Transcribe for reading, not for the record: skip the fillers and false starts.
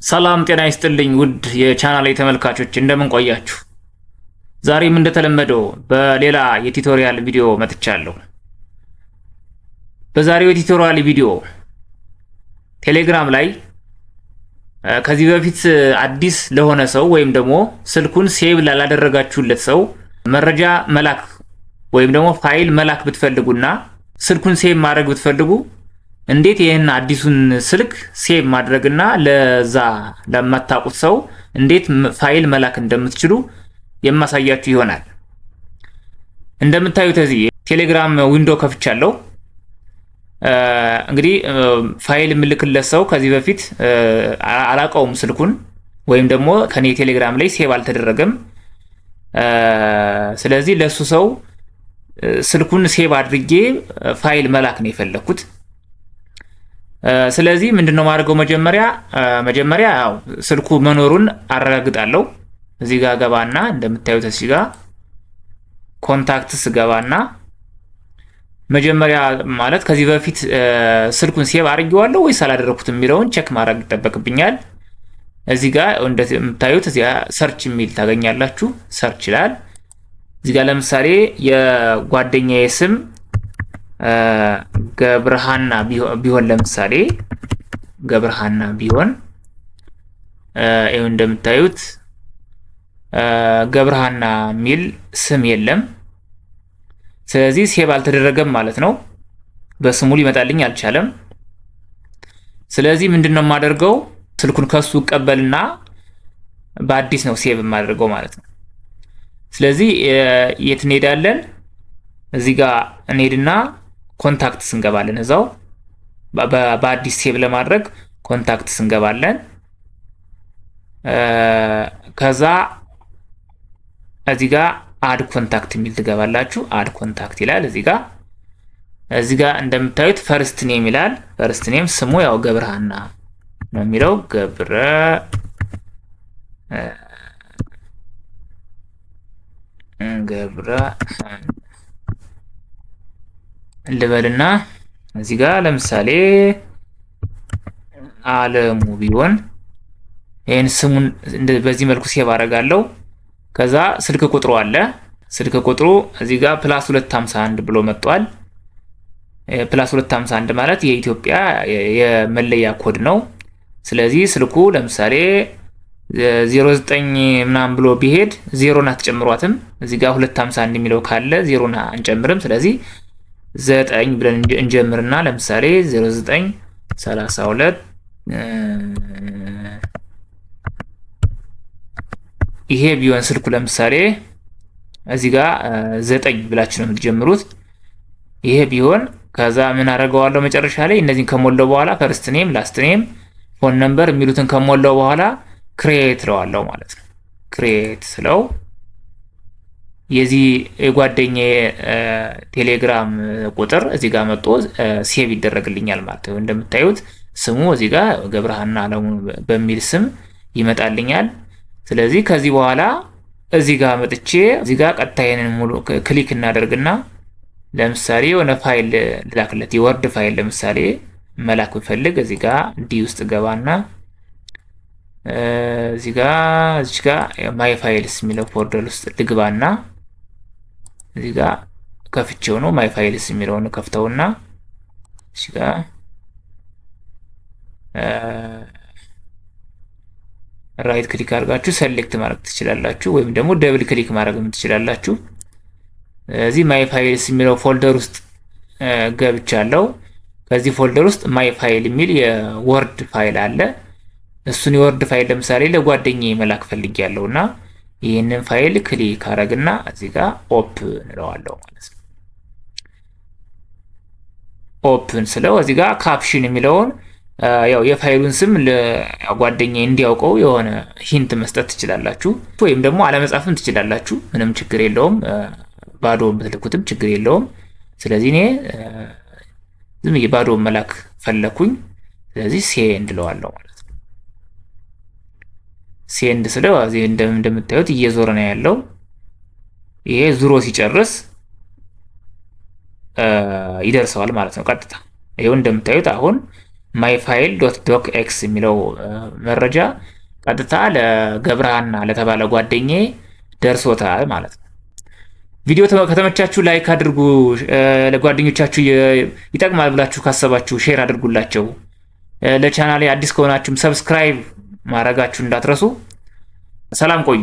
ሰላም ጤና ይስጥልኝ ውድ የቻናሌ ተመልካቾች እንደምን ቆያችሁ? ዛሬም እንደተለመደው በሌላ የቱቶሪያል ቪዲዮ መጥቻለሁ። በዛሬው የቱቶሪያል ቪዲዮ ቴሌግራም ላይ ከዚህ በፊት አዲስ ለሆነ ሰው ወይም ደግሞ ስልኩን ሴቭ ላላደረጋችሁለት ሰው መረጃ መላክ ወይም ደግሞ ፋይል መላክ ብትፈልጉና ስልኩን ሴቭ ማድረግ ብትፈልጉ እንዴት ይሄን አዲሱን ስልክ ሴቭ ማድረግና ለዛ ለማታውቁት ሰው እንዴት ፋይል መላክ እንደምትችሉ የማሳያችሁ ይሆናል። እንደምታዩት እዚህ ቴሌግራም ዊንዶው ከፍቻለሁ። እንግዲህ ፋይል ምልክለት ሰው ከዚህ በፊት አላቀውም ስልኩን ወይም ደግሞ ከኔ ቴሌግራም ላይ ሴቭ አልተደረገም። ስለዚህ ለሱ ሰው ስልኩን ሴቭ አድርጌ ፋይል መላክ ነው የፈለኩት። ስለዚህ ምንድነው ማድረገው መጀመሪያ ያው ስልኩ መኖሩን አረጋግጣለሁ። እዚህ ጋር ገባና እንደምታዩት እዚህ ጋር ኮንታክትስ ገባና መጀመሪያ ማለት ከዚህ በፊት ስልኩን ሴቭ አድርጌዋለሁ ወይስ አላደረኩትም የሚለውን ቼክ ማድረግ ይጠበቅብኛል። እዚህ ጋር እንደምታዩት እዚህ ሰርች የሚል ታገኛላችሁ። ሰርች ይላል። እዚህ ጋር ለምሳሌ የጓደኛዬ ስም ገብረሃና ቢሆን ለምሳሌ ገብረሃና ቢሆን ይሄው እንደምታዩት ገብረሃና ሚል ስም የለም። ስለዚህ ሴቭ አልተደረገም ማለት ነው። በስሙ ሊመጣልኝ አልቻለም። ስለዚህ ምንድነው የማደርገው ስልኩን ከሱ ቀበልና በአዲስ ነው ሴቭ የማደርገው ማለት ነው። ስለዚህ የት እንሄዳለን? እዚህ ጋር እንሄድና ኮንታክትስ እንገባለን። እዛው በአዲስ ሴቭ ለማድረግ ኮንታክትስ እንገባለን። ከዛ እዚህ ጋር አድ ኮንታክት የሚል ትገባላችሁ። አድ ኮንታክት ይላል እዚህ ጋር እንደምታዩት ፈርስት ኔም ይላል። ፈርስት ኔም ስሙ ያው ገብረሃና ነው የሚለው ገብረ ልበልና እዚህ ጋር ለምሳሌ አለሙ ቢሆን ይሄን ስሙን በዚህ መልኩ ሴቭ አደርጋለሁ። ከዛ ስልክ ቁጥሩ አለ። ስልክ ቁጥሩ እዚህ ጋር +251 ብሎ መጥቷል። +251 ማለት የኢትዮጵያ የመለያ ኮድ ነው። ስለዚህ ስልኩ ለምሳሌ 09 ምናምን ብሎ ቢሄድ 0 አትጨምሯትም። እዚህ ጋር 251 የሚለው ካለ 0 አንጨምርም። ስለዚህ 9 ብለን እንጀምርና ለምሳሌ 0932 ይሄ ቢሆን ስልኩ ለምሳሌ እዚህ ጋር 9 ብላችሁ ነው የምትጀምሩት። ይሄ ቢሆን ከዛ ምን አደርገዋለሁ መጨረሻ ላይ እነዚህን ከሞላው በኋላ ፈርስት ኔም ላስት ኔም ፎን ነምበር የሚሉትን ከሞላው በኋላ ክሬት ለዋለው ማለት ነው። ክሬት ስለው የዚህ የጓደኛዬ ቴሌግራም ቁጥር እዚህ ጋር መጥቶ ሴቭ ይደረግልኛል ማለት ነው። እንደምታዩት ስሙ እዚህ ጋር ገብረሃና አለሙ በሚል ስም ይመጣልኛል። ስለዚህ ከዚህ በኋላ እዚህ ጋር መጥቼ እዚህ ጋር ቀጣይን ሙሉ ክሊክ እናደርግና ለምሳሌ የሆነ ፋይል ልላክለት የወርድ ፋይል ለምሳሌ መላክ ብፈልግ እዚህ ጋር ዲ ውስጥ ገባና እዚህ ጋር ማይ ፋይልስ የሚለው ፎልደር ውስጥ ልግባና እዚህ ጋር ከፍቼው ነው ማይ ፋይልስ የሚለውን ከፍተውና እዚህ ጋር ራይት ክሊክ አድርጋችሁ ሰሌክት ማድረግ ትችላላችሁ፣ ወይም ደግሞ ደብል ክሊክ ማድረግ ትችላላችሁ። እዚህ ማይ ፋይልስ የሚለው ፎልደር ውስጥ ገብቻለሁ። ከዚህ ፎልደር ውስጥ ማይ ፋይል የሚል የወርድ ፋይል አለ። እሱን የወርድ ፋይል ለምሳሌ ለጓደኛዬ መላክ ፈልጊያለሁና ይሄንን ፋይል ክሊክ አረግና እዚህ ጋር ኦፕን እንለዋለሁ ማለት ነው። ኦፕን ስለው እዚህ ጋር ካፕሽን የሚለውን ያው የፋይሉን ስም ለጓደኛዬ እንዲያውቀው የሆነ ሂንት መስጠት ትችላላችሁ፣ ወይም ደግሞ አለመጻፍም ትችላላችሁ። ምንም ችግር የለውም። ባዶ ብትልኩትም ችግር የለውም። ስለዚህ እኔ ዝም ባዶ መላክ ፈለኩኝ። ስለዚህ ሴንድ እለዋለሁ ማለት ነው። ሴንድ ስለው እዚህ እንደምታዩት እየዞረ ነው ያለው። ይሄ ዙሮ ሲጨርስ ይደርሰዋል ማለት ነው። ቀጥታ ይሄው እንደምታዩት አሁን ማይ ፋይል ዶት ዶክ ኤክስ የሚለው መረጃ ቀጥታ ለገብረሃና ለተባለ ጓደኛዬ ደርሶታል ማለት ነው። ቪዲዮ ከተመቻችሁ ላይክ አድርጉ። ለጓደኞቻችሁ ይጠቅማል ብላችሁ ካሰባችሁ ሼር አድርጉላቸው። ለቻናሌ አዲስ ከሆናችሁም ሰብስክራይብ ማድረጋችሁ እንዳትረሱ። ሰላም ቆዩ።